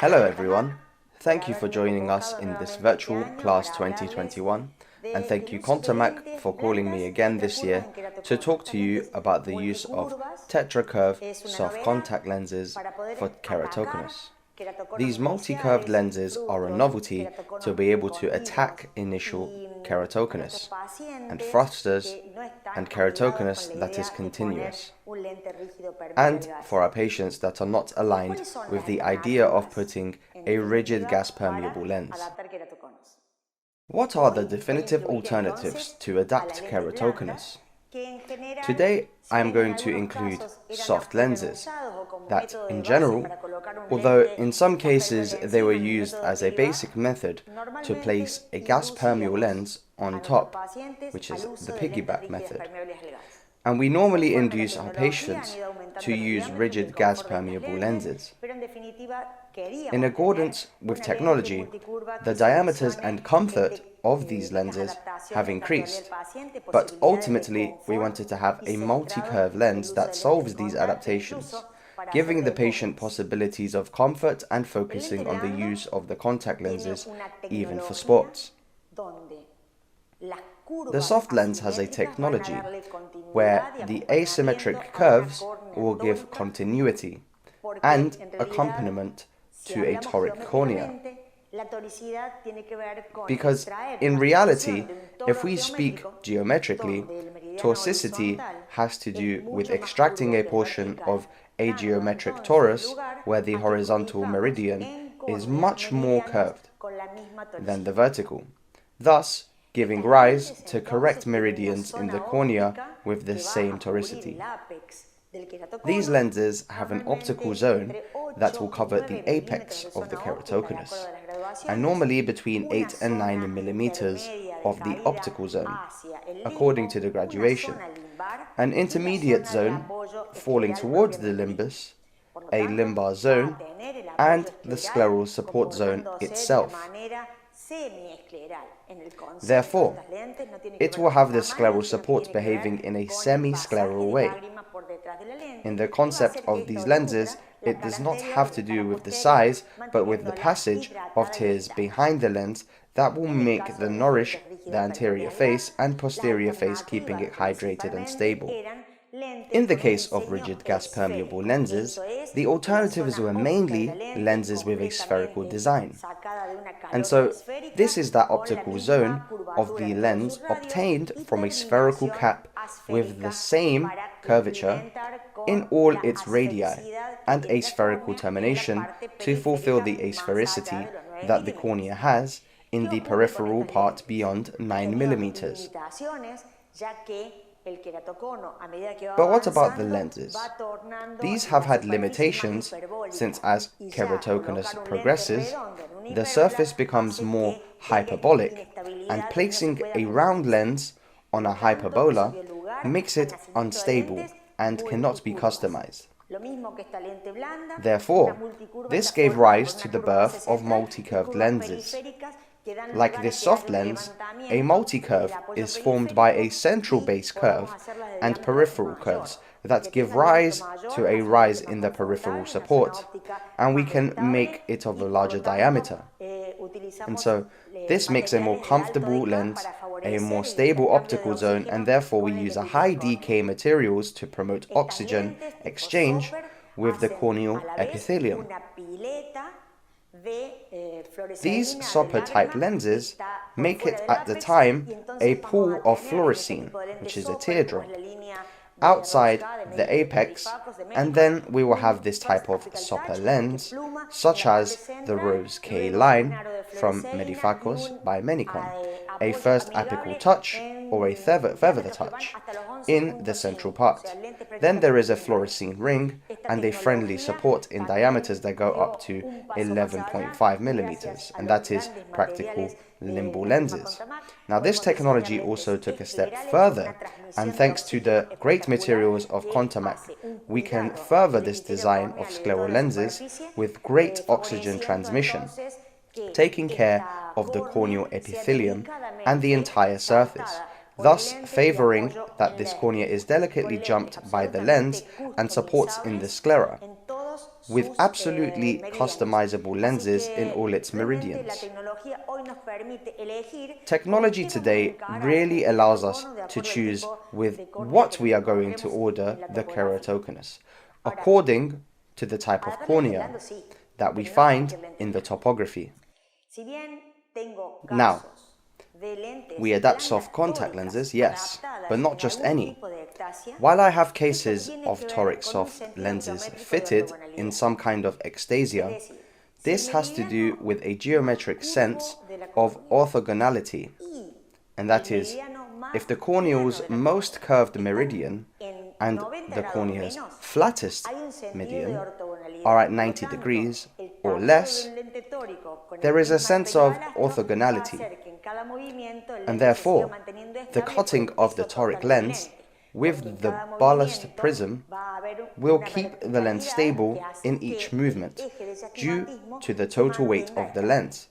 Hello everyone, thank you for joining us in this virtual Class 2021 and thank you Contomac for calling me again this year to talk to you about the use of tetracurve soft contact lenses for keratoconus. These multi-curved lenses are a novelty to be able to attack initial keratoconus and frusters and keratoconus that is continuous, and for our patients that are not aligned with the idea of putting a rigid gas-permeable lens. What are the definitive alternatives to adapt keratoconus? Today I am going to include soft lenses that, in general, although in some cases they were used as a basic method to place a gas-permeable lens on top, which is the piggyback method, and we normally induce our patients to use rigid gas-permeable lenses. In accordance with technology, the diameters and comfort of these lenses have increased, but ultimately we wanted to have a multi-curve lens that solves these adaptations, giving the patient possibilities of comfort and focusing on the use of the contact lenses even for sports. The soft lens has a technology where the asymmetric curves will give continuity and accompaniment to a toric cornea. Because in reality, if we speak geometrically, toricity has to do with extracting a portion of a geometric torus where the horizontal meridian is much more curved than the vertical, thus giving rise to correct meridians in the cornea with the same toricity. These lenses have an optical zone that will cover the apex of the keratoconus, and normally between 8 and 9 millimeters of the optical zone, according to the graduation, an intermediate zone falling towards the limbus, a limbar zone, and the scleral support zone itself. Therefore, it will have the scleral support behaving in a semi-scleral way. In the concept of these lenses, it does not have to do with the size, but with the passage of tears behind the lens that will make the nourish the anterior face and posterior face, keeping it hydrated and stable. In the case of rigid gas-permeable lenses, the alternatives were mainly lenses with a spherical design. And so, this is that optical zone of the lens obtained from a spherical cap with the same curvature in all its radii and a spherical termination to fulfill the asphericity that the cornea has in the peripheral part beyond 9 millimeters. But what about the lenses? These have had limitations since as keratoconus progresses, the surface becomes more hyperbolic, and placing a round lens on a hyperbola makes it unstable and cannot be customized. Therefore, this gave rise to the birth of multi-curved lenses. Like this soft lens, a multi-curve is formed by a central base curve and peripheral curves that give rise to a rise in the peripheral support, and we can make it of a larger diameter. And so, this makes a more comfortable lens, a more stable optical zone, and therefore we use a high decay materials to promote oxygen exchange with the corneal epithelium. These Sopper-type lenses make it at the time a pool of fluorescein, which is a teardrop, outside the apex, and then we will have this type of Sopper lens, such as the Rose K line from Medifacos by Menicon, a first apical touch or a feather touch in the central part. Then there is a fluorescein ring and a friendly support in diameters that go up to 11.5 millimeters, and that is practical limbal lenses. Now this technology also took a step further, and thanks to the great materials of Contomac, we can further this design of scleral lenses with great oxygen transmission, taking care of the corneal epithelium and the entire surface, thus favoring that this cornea is delicately jumped by the lens and supports in the sclera. with absolutely customizable lenses in all its meridians. Technology today really allows us to choose with what we are going to order the keratoconus, according to the type of cornea that we find in the topography. Now, we adapt soft contact lenses, yes, but not just any. While I have cases of toric soft lenses fitted in some kind of ectasia, this has to do with a geometric sense of orthogonality, and that is, if the corneal's most curved meridian and the cornea's flattest median are at 90 degrees or less, there is a sense of orthogonality, and therefore the cutting of the toric lens with the ballast prism will keep the lens stable in each movement due to the total weight of the lens.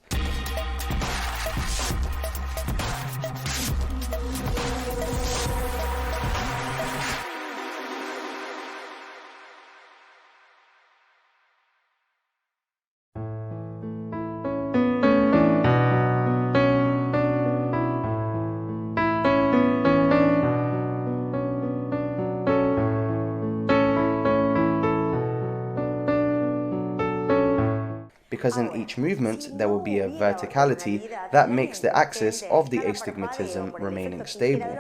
Because in each movement there will be a verticality that makes the axis of the astigmatism remaining stable.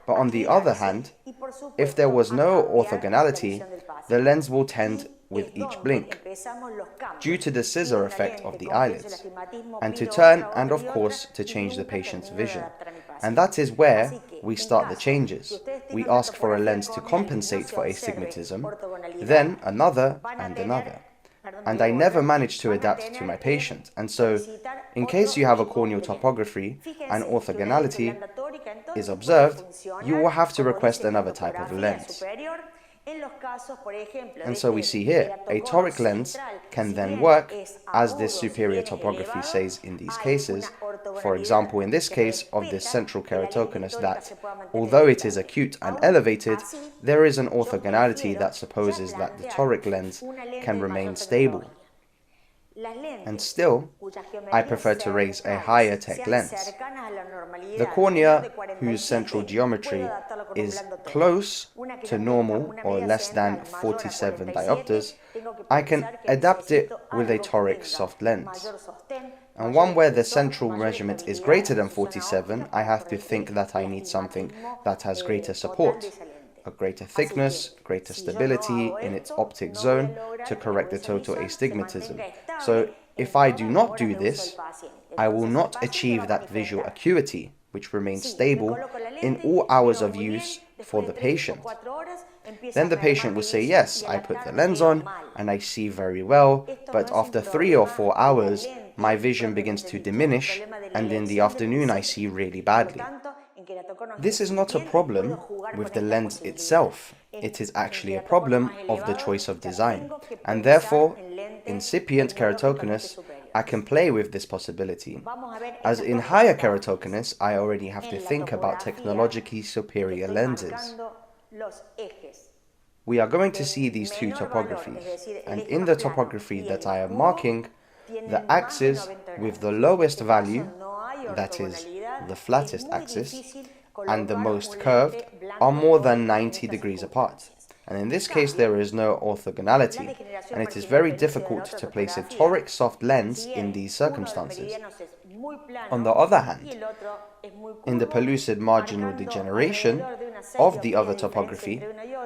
But on the other hand, if there was no orthogonality, the lens will tend with each blink, due to the scissor effect of the eyelids, and to turn and of course to change the patient's vision. And that is where we start the changes. We ask for a lens to compensate for astigmatism, then another and another. And I never managed to adapt to my patient. And so, in case you have a corneal topography and orthogonality is observed, you will have to request another type of lens. And so we see here, a toric lens can then work as this superior topography says in these cases. For example, in this case of this central keratoconus, that although it is acute and elevated, there is an orthogonality that supposes that the toric lens can remain stable. And still, I prefer to raise a higher tech lens. The cornea, whose central geometry is close to normal or less than 47 diopters, I can adapt it with a toric soft lens. And one where the central measurement is greater than 47, I have to think that I need something that has greater support, a greater thickness, greater stability in its optic zone to correct the total astigmatism. So if I do not do this, I will not achieve that visual acuity, which remains stable in all hours of use for the patient. Then the patient will say, yes, I put the lens on and I see very well, but after 3 or 4 hours, my vision begins to diminish, and in the afternoon I see really badly. This is not a problem with the lens itself. It is actually a problem of the choice of design. And therefore, incipient keratoconus, I can play with this possibility. As in higher keratoconus, I already have to think about technologically superior lenses. We are going to see these two topographies, and in the topography that I am marking, the axis with the lowest value, that is, the flattest axis, and the most curved are more than 90 degrees apart. And in this case there is no orthogonality, and it is very difficult to place a toric soft lens in these circumstances. On the other hand, in the pellucid marginal degeneration of the other topography,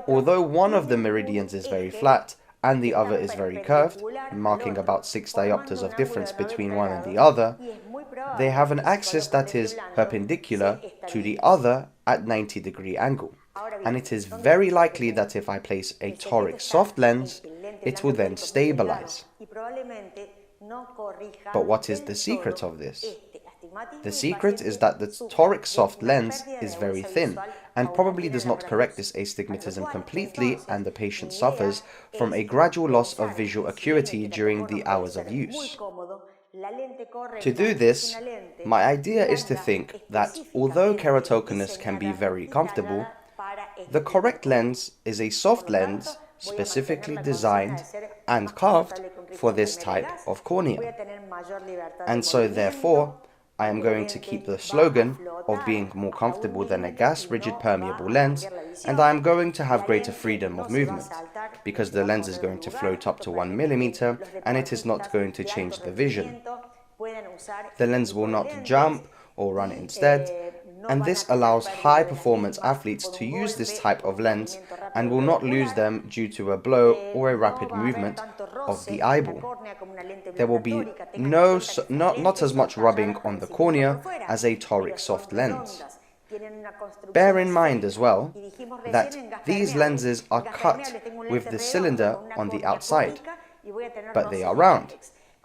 although one of the meridians is very flat and the other is very curved, marking about 6 diopters of difference between one and the other, they have an axis that is perpendicular to the other at 90-degree angle. And it is very likely that if I place a toric soft lens, it will then stabilize. But what is the secret of this? The secret is that the toric soft lens is very thin and probably does not correct this astigmatism completely, and the patient suffers from a gradual loss of visual acuity during the hours of use. To do this, my idea is to think that although keratoconus can be very comfortable, the correct lens is a soft lens specifically designed and carved for this type of cornea. And so therefore, I am going to keep the slogan of being more comfortable than a gas rigid permeable lens, and I am going to have greater freedom of movement, because the lens is going to float up to 1 millimeter and it is not going to change the vision. The lens will not jump or run instead, and this allows high performance athletes to use this type of lens and will not lose them due to a blow or a rapid movement of the eyeball. There will be not as much rubbing on the cornea as a toric soft lens. Bear in mind as well that these lenses are cut with the cylinder on the outside, but they are round,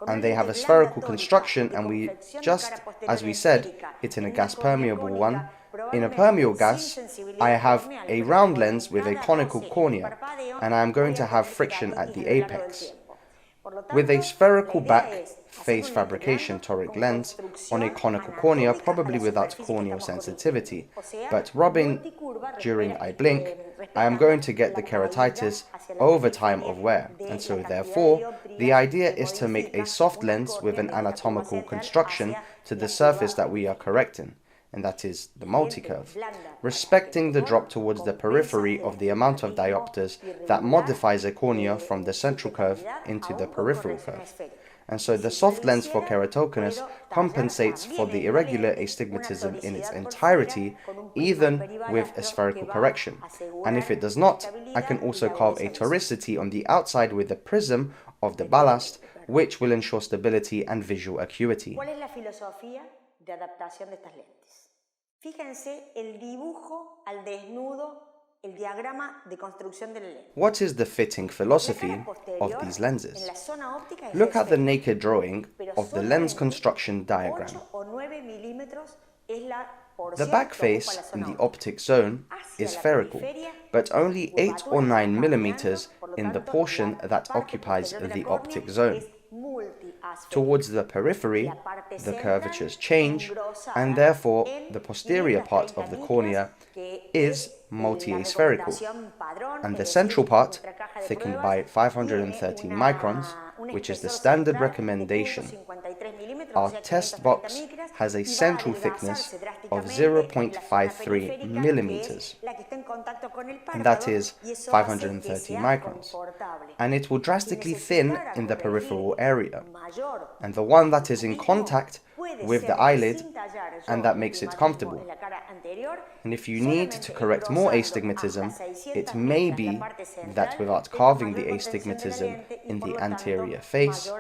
and they have a spherical construction, and we, just as we said, it's in a gas permeable one. In a permeable gas, I have a round lens with a conical cornea, and I am going to have friction at the apex. With a spherical back face fabrication toric lens on a conical cornea, probably without corneal sensitivity, but rubbing during I blink, I am going to get the keratitis over time of wear, and so therefore the idea is to make a soft lens with an anatomical construction to the surface that we are correcting, and that is the multicurve, respecting the drop towards the periphery of the amount of diopters that modifies a cornea from the central curve into the peripheral curve. And so the soft lens for keratoconus compensates for the irregular astigmatism in its entirety, even with a spherical correction. And if it does not, I can also carve a toricity on the outside with the prism of the ballast, which will ensure stability and visual acuity. Fíjense el dibujo al desnudo, el diagrama de construcción del lente. What is the fitting philosophy of these lenses? Look at the naked drawing of the lens construction diagram. The back face in the optic zone is spherical, but only 8 or 9 millimeters in the portion that occupies the optic zone. Towards the periphery, the curvatures change, and therefore the posterior part of the cornea is multi-aspherical, and the central part, thickened by 530 microns, which is the standard recommendation. Our test box has a central thickness of 0.53 millimeters, and that is 530 microns, and it will drastically thin in the peripheral area, and the one that is in contact with the eyelid, and that makes it comfortable. And if you need to correct more astigmatism, it may be that without carving the astigmatism in the anterior face,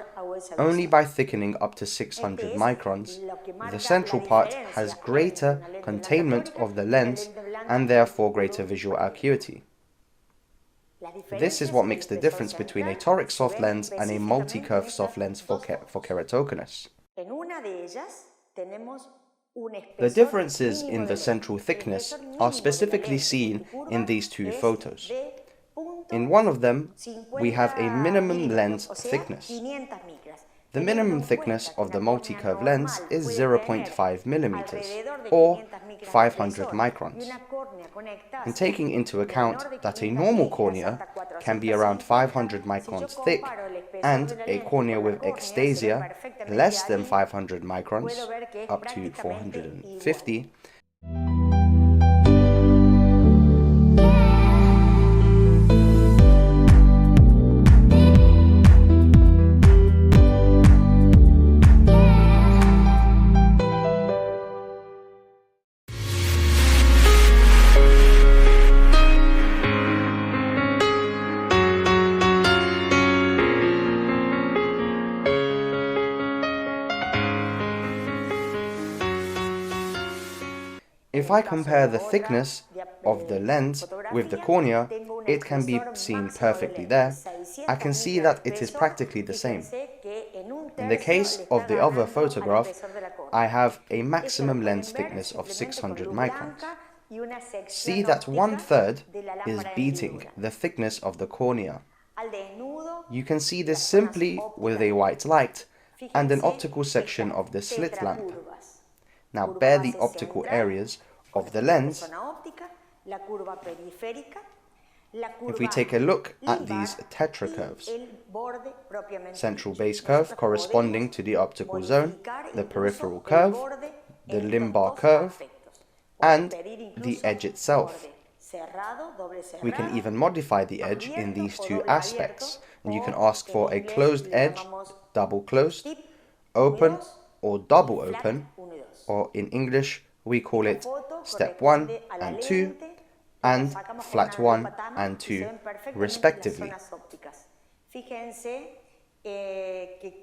only by thickening up to 600 microns, the central part has greater containment of the lens and therefore greater visual acuity. This is what makes the difference between a toric soft lens and a multicurve soft lens for keratoconus. The differences in the central thickness are specifically seen in these two photos. In one of them, we have a minimum lens thickness. The minimum thickness of the multicurve lens is 0.5 millimeters, or 500 microns. And taking into account that a normal cornea can be around 500 microns thick, and a cornea with ectasia less than 500 microns, up to 450, if I compare the thickness of the lens with the cornea, it can be seen perfectly there. I can see that it is practically the same. In the case of the other photograph, I have a maximum lens thickness of 600 microns. See that 1/3 is beating the thickness of the cornea. You can see this simply with a white light and an optical section of the slit lamp. Now bear the optical areas of the lens If we take a look at these tetracurves, central base curve corresponding to the optical zone, the peripheral curve, the limbar curve, and the edge itself. We can even modify the edge in these two aspects, and you can ask for a closed edge, double closed, open or double open, or in English we call it step 1 and 2, and flat 1 and 2 respectively.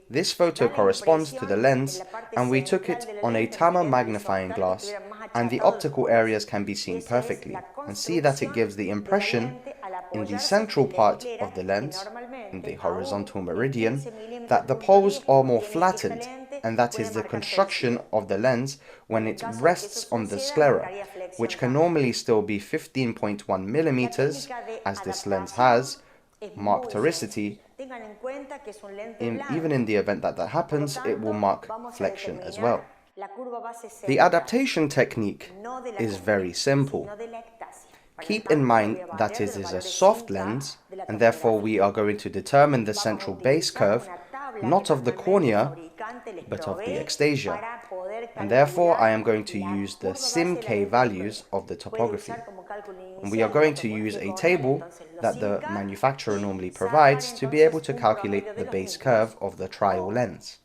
This photo corresponds to the lens, and we took it on a Tama magnifying glass, and the optical areas can be seen perfectly, and see that it gives the impression in the central part of the lens, in the horizontal meridian, that the poles are more flattened, and that is the construction of the lens when it rests on the sclera, which can normally still be 15.1 millimeters, as this lens has, marktoricity. Even in the event that that happens, it will mark flexion as well. The adaptation technique is very simple. Keep in mind that it is a soft lens, and therefore we are going to determine the central base curve, not of the cornea, but of the extasia. And therefore I am going to use the sim-K values of the topography. And we are going to use a table that the manufacturer normally provides to be able to calculate the base curve of the trial lens.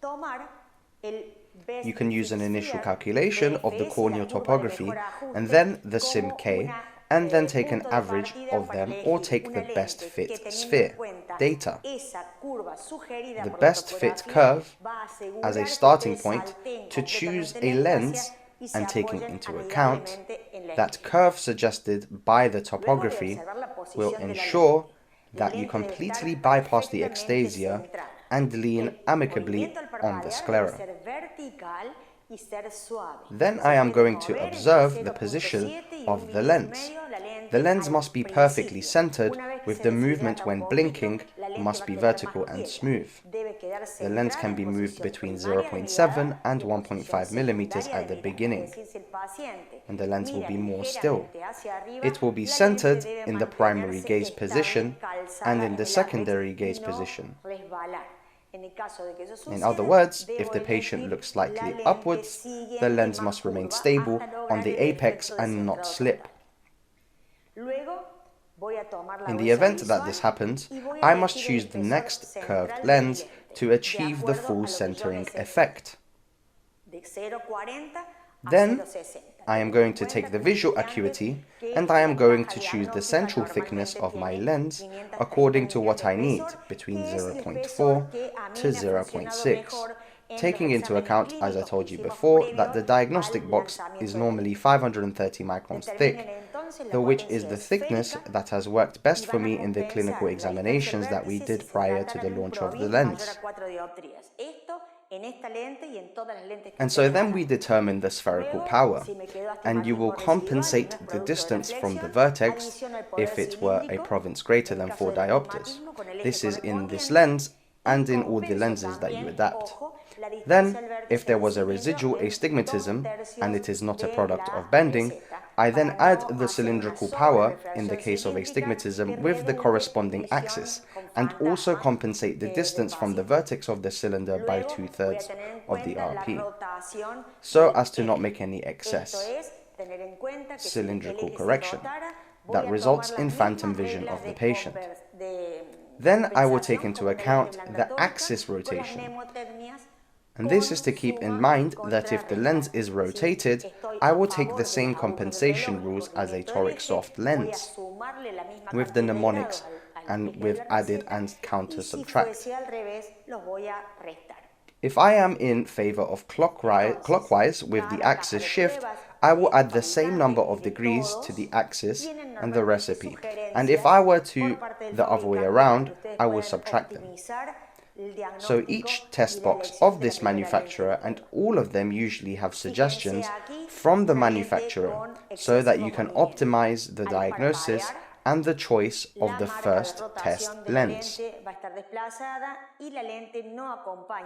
You can use an initial calculation of the corneal topography and then the sim-K, and then take an average of them or take the best fit sphere data. The best fit curve as a starting point to choose a lens, and taking into account that curve suggested by the topography will ensure that you completely bypass the extasia and lean amicably on the sclera. Then I am going to observe the position of the lens. The lens must be perfectly centered, with the movement when blinking must be vertical and smooth. The lens can be moved between 0.7 and 1.5 millimeters at the beginning, and the lens will be more still. It will be centered in the primary gaze position and in the secondary gaze position. In other words, if the patient looks slightly upwards, the lens must remain stable on the apex and not slip. In the event that this happens, I must choose the next curved lens to achieve the full centering effect. Then I am going to take the visual acuity, and I am going to choose the central thickness of my lens according to what I need, between 0.4 to 0.6, taking into account, as I told you before, that the diagnostic box is normally 530 microns thick, which is the thickness that has worked best for me in the clinical examinations that we did prior to the launch of the lens. And so then we determine the spherical power, and you will compensate the distance from the vertex if it were a province greater than 4 diopters. This is in this lens and in all the lenses that you adapt. Then, if there was a residual astigmatism and it is not a product of bending, I then add the cylindrical power in the case of astigmatism with the corresponding axis, and also compensate the distance from the vertex of the cylinder by 2/3 of the RP, so as to not make any excess cylindrical correction that results in phantom vision of the patient. Then I will take into account the axis rotation. And this is to keep in mind that if the lens is rotated, I will take the same compensation rules as a toric soft lens, with the mnemonics and with added and counter subtract. If I am in favor of clockwise with the axis shift, I will add the same number of degrees to the axis and the recipe. And if I were to the other way around, I will subtract them. So each test box of this manufacturer, and all of them usually have suggestions from the manufacturer, so that you can optimize the diagnosis and the choice of the first test lens.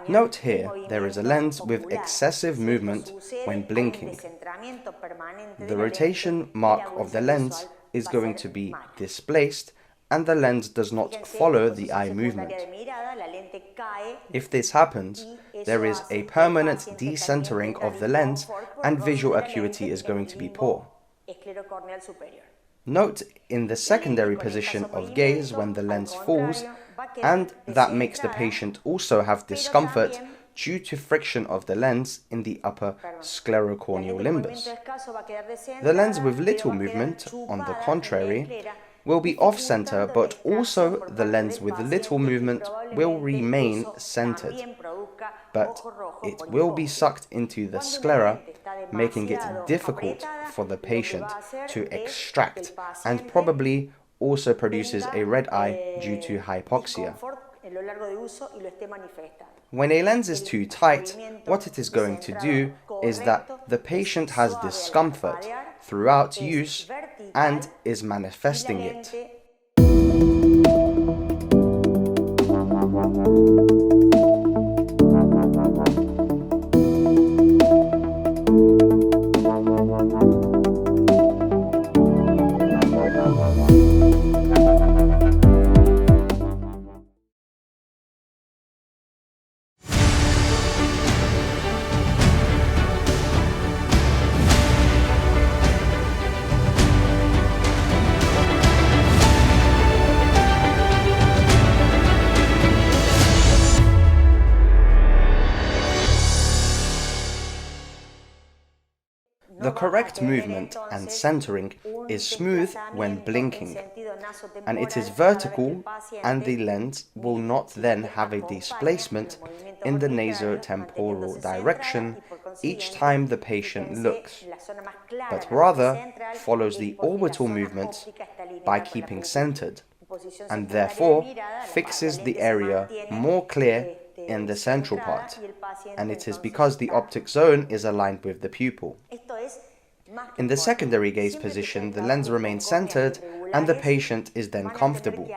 Note here, there is a lens with excessive movement when blinking. The rotation mark of the lens is going to be displaced, and the lens does not follow the eye movement. If this happens, there is a permanent decentering of the lens and visual acuity is going to be poor. Note in the secondary position of gaze when the lens falls, and that makes the patient also have discomfort due to friction of the lens in the upper sclerocorneal limbus. The lens with little movement, on the contrary, will be off-center, but also the lens with little movement will remain centered, but it will be sucked into the sclera, making it difficult for the patient to extract, and probably also produces a red eye due to hypoxia. When a lens is too tight, what it is going to do is that the patient has discomfort throughout use and is manifesting it. The correct movement and centering is smooth when blinking, and it is vertical, and the lens will not then have a displacement in the nasotemporal direction each time the patient looks, but rather follows the orbital movement by keeping centered, and therefore fixes the area more clear in the central part, and it is because the optic zone is aligned with the pupil. In the secondary gaze position, the lens remains centered and the patient is then comfortable.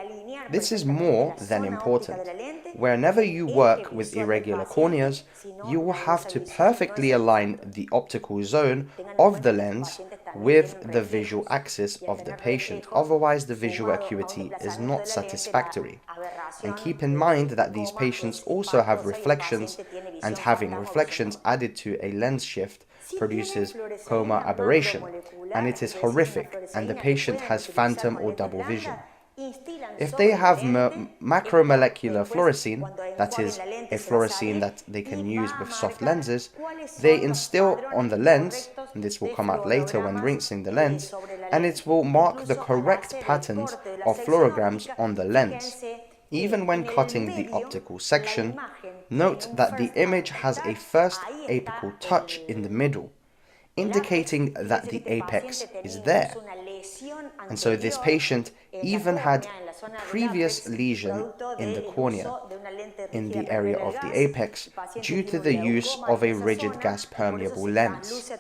This is more than important. Whenever you work with irregular corneas, you will have to perfectly align the optical zone of the lens with the visual axis of the patient, otherwise the visual acuity is not satisfactory. And keep in mind that these patients also have reflections, and having reflections added to a lens shift produces coma aberration, and it is horrific, and the patient has phantom or double vision. If they have macromolecular fluorescein, that is, a fluorescein that they can use with soft lenses, they instill on the lens, and this will come out later when rinsing the lens, and it will mark the correct patterns of fluorograms on the lens. Even when cutting the optical section, note that the image has a first apical touch in the middle, indicating that the apex is there. And so this patient even had previous lesion in the cornea, in the area of the apex, due to the use of a rigid gas permeable lens.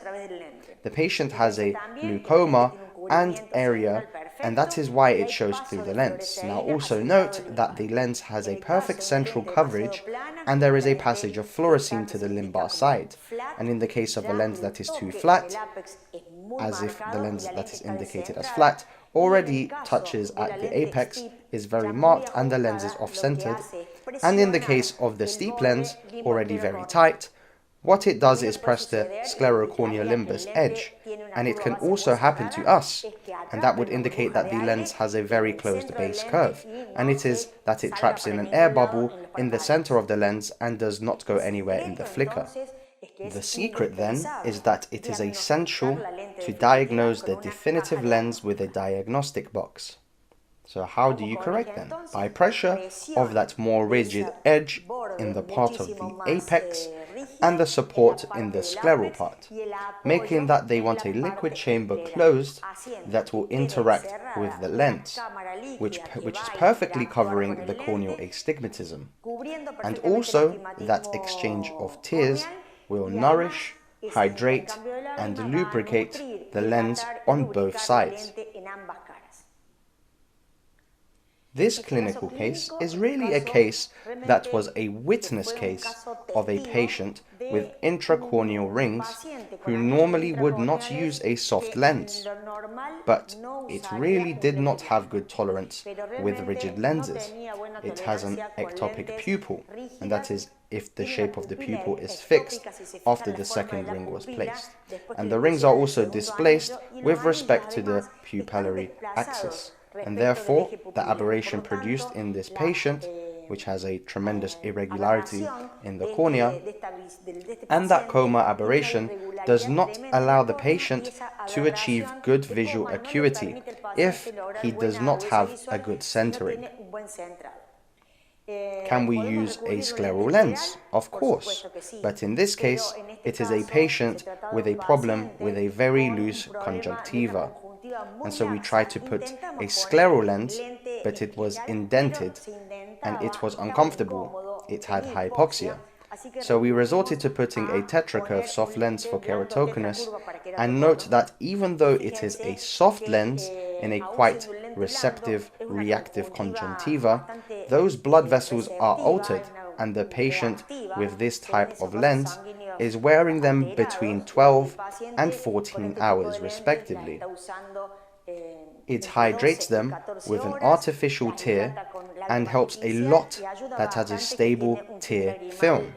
The patient has a glaucoma and area, and that is why it shows through the lens. Now also note that the lens has a perfect central coverage and there is a passage of fluorescein to the limbar side. And in the case of a lens that is too flat, as if the lens that is indicated as flat already touches at the apex, is very marked and the lens is off-centered. And in the case of the steep lens, already very tight, what it does is press the sclerocorneal limbus edge, and it can also happen to us, and that would indicate that the lens has a very closed base curve, and it is that it traps in an air bubble in the center of the lens and does not go anywhere in the flicker. The secret then is that it is essential to diagnose the definitive lens with a diagnostic box. So how do you correct them? By pressure of that more rigid edge in the part of the apex and the support in the scleral part, making that they want a liquid chamber closed that will interact with the lens, which is perfectly covering the corneal astigmatism, and also that exchange of tears will nourish, hydrate, and lubricate the lens on both sides. This clinical case is really a case that was a witness case of a patient with intracorneal rings who normally would not use a soft lens, but it really did not have good tolerance with rigid lenses. It has an ectopic pupil, and that is if the shape of the pupil is fixed after the second ring was placed. And the rings are also displaced with respect to the pupillary axis. And therefore, the aberration produced in this patient, which has a tremendous irregularity in the cornea, and that coma aberration does not allow the patient to achieve good visual acuity if he does not have a good centering. Can we use a scleral lens? Of course, but in this case, it is a patient with a problem with a very loose conjunctiva. And so we tried to put a scleral lens, but it was indented and it was uncomfortable. It had hypoxia. So we resorted to putting a tetracurve soft lens for keratoconus, and note that even though it is a soft lens in a quite receptive, reactive conjunctiva, those blood vessels are altered, and the patient with this type of lens is wearing them between 12 and 14 hours respectively. It hydrates them with an artificial tear and helps a lot that has a stable tear film.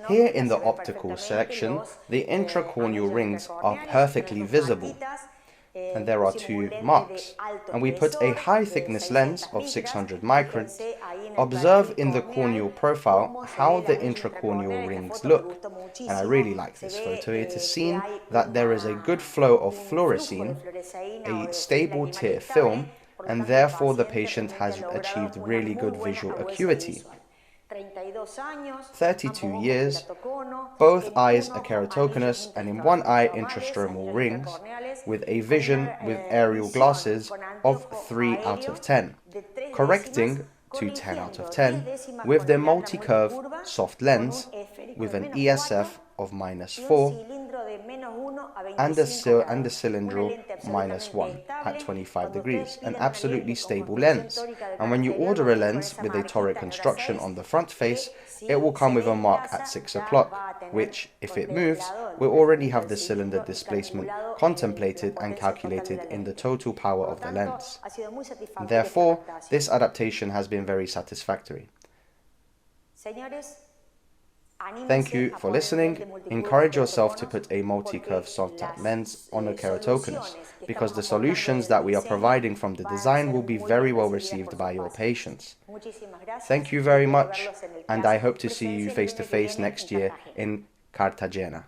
Here in the optical section, the intracorneal rings are perfectly visible, and there are two marks, and we put a high thickness lens of 600 microns. Observe in the corneal profile how the intracorneal rings look, and I really like this photo. It is seen that there is a good flow of fluorescein, a stable tear film, and therefore the patient has achieved really good visual acuity. 32 years, both eyes are keratoconus, and in one eye intrastromal rings, with a vision with aerial glasses of 3 out of 10, correcting to 10 out of 10 with the multicurve soft lens with an ESF of -4 and a cylindral -1 at 25 degrees, an absolutely stable lens. And when you order a lens with a toric construction on the front face, it will come with a mark at 6 o'clock, which, if it moves, will already have the cylinder displacement contemplated and calculated in the total power of the lens. Therefore, this adaptation has been very satisfactory. Thank you for listening. Encourage yourself to put a multi-curve soft-type lens on a keratoconus, because the solutions that we are providing from the design will be very well received by your patients. Thank you very much, and I hope to see you face-to-face next year in Cartagena.